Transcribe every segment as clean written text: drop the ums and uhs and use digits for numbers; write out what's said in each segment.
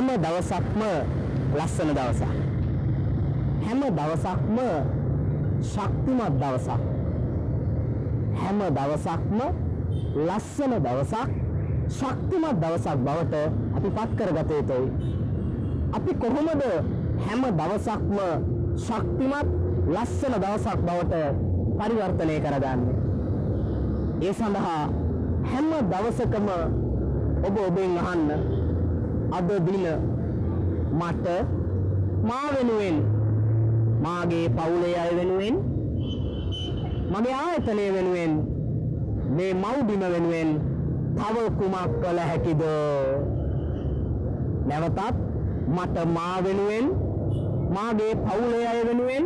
හැම දවසක්ම ලස්සන දවසක්. හැම දවසක්ම ශක්තිමත් දවසක්. හැම දවසක්ම ලස්සන දවසක්, ශක්තිමත් දවසක් බවට අපි පත් කරගත යුතුයි. අපි කොහොමද හැම දවසක්ම ශක්තිමත් ලස්සන දවසක් බවට පරිවර්තනය කරගන්නේ? ඒ සඳහා හැම දවසකම ඔබ ඔබෙන් අහන්න, අද දින මට මා වෙනුවෙන්, මාගේ පවුලේ අය වෙනුවෙන්, මගේ ආයතනය වෙනුවෙන්, මේ මව්බිම වෙනුවෙන් තව කුමක් කළ හැකිද? නැවතත් මට මා වෙනුවෙන්, මාගේ පවුලේ අය වෙනුවෙන්,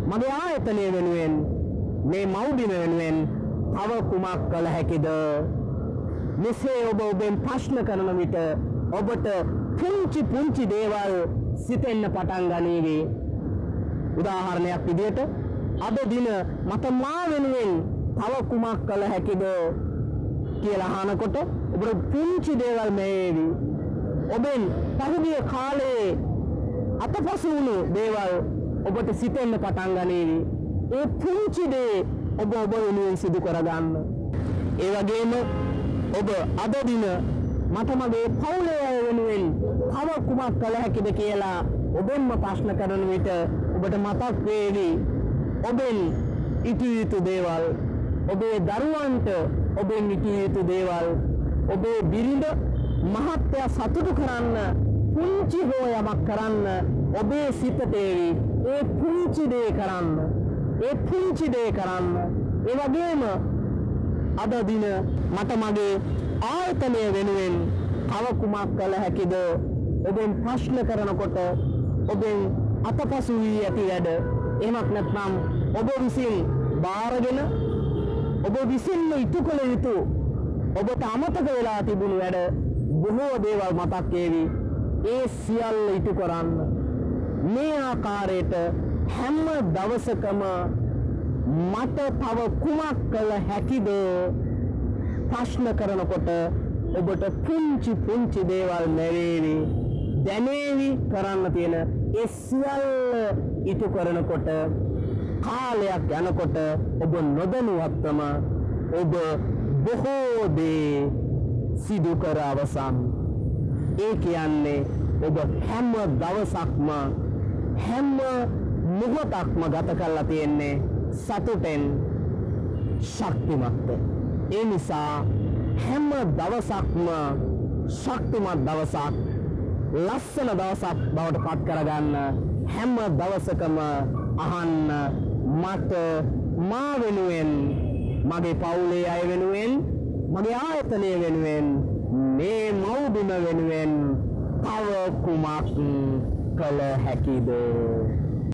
මගේ ආයතනය වෙනුවෙන්, මේ මව්බිම වෙනුවෙන් තව කුමක් කළ හැකිද? මෙසේ ඔබ ඔබෙන් ප්‍රශ්න කරන විට ඔබට පුංචි පුංචි දේවල් සිතෙන්න පටන් ගනීවි. උදාහරණයක් විදිහට අද දින මට මා වෙනුවෙන් තව කුමක් කළ හැකිද කියලා අහනකොට ඔබට පුංචි දේවල් මේවි. ඔබෙන් පහුගිය කාලේ අතපසු වුණු දේවල් ඔබට සිතෙන්න පටන් ගනීවි. ඒ පුංචි දේ ඔබ වෙනුවෙන් සිදු කරගන්න. ඒ වගේම ඔබ අද දින මට මගේ පවුලේ අය වෙනුවෙන් තව කුමක් කළ හැකිද කියලා ඔබෙන්ම ප්‍රශ්න කරන විට ඔබට මතක් වේවි ඔබෙන් ඉටු යුතු දේවල්, ඔබේ දරුවන්ට ඔබෙන් ඉටු යුතු දේවල්, ඔබේ බිරිඳ මහත්ය සතුටු කරන්න පුංචි හෝ යමක් කරන්න ඔබේ සිතට ඒවි. ඒ පුංචි දේ කරන්න, ඒ පුංචි දේ කරන්න. ඒ වගේම අද දින මට මගේ ආයතනය වෙනුවෙන් තව කුමක් කළ හැකිද? ඔබෙන් ප්‍රශ්න කරනකොට ඔබෙන් අතපසු වී ඇති වැඩ, එහෙමත් නැත්නම් ඔබ විසින් බාරගෙන ඔබ විසින්ම ඉටු කළ යුතු, ඔබට අමතක වෙලා තිබුණු වැඩ බොහෝ දේවල් මතක් වේවි. ඒ සියල්ල ඉටු කරන්න. මේ ආකාරයට හැම දවසකම මට තව කුමක් කළ හැකිද ප්‍රශ්න කරනකොට ඔබට පුංචි පුංචි දේවල් නැවේවි, දැනේවි. කරන්න තියෙන ඒ සියල්ල ඉටු කරනකොට කාලයක් යනකොට ඔබ නොදැනුවත්වම ඔබ බොහෝ දේ සිදු කර අවසන්. ඒ කියන්නේ ඔබ හැම දවසක්ම, හැම මොහොතක්ම ගත කරලා තියෙන්නේ සතුටෙන්, ශක්තිමත්ව. ඒ නිසා හැම දවසක්ම ශක්තිමත් දවසක්, ලස්සන දවසක් බවට පත් කරගන්න. හැම දවසකම අහන්න, මට මා වෙනුවෙන්, මගේ පවුලේ අය වෙනුවෙන්, මගේ ආයතනය වෙනුවෙන්, මේ මව්බිම වෙනුවෙන් තව කුමක් කළ හැකිද?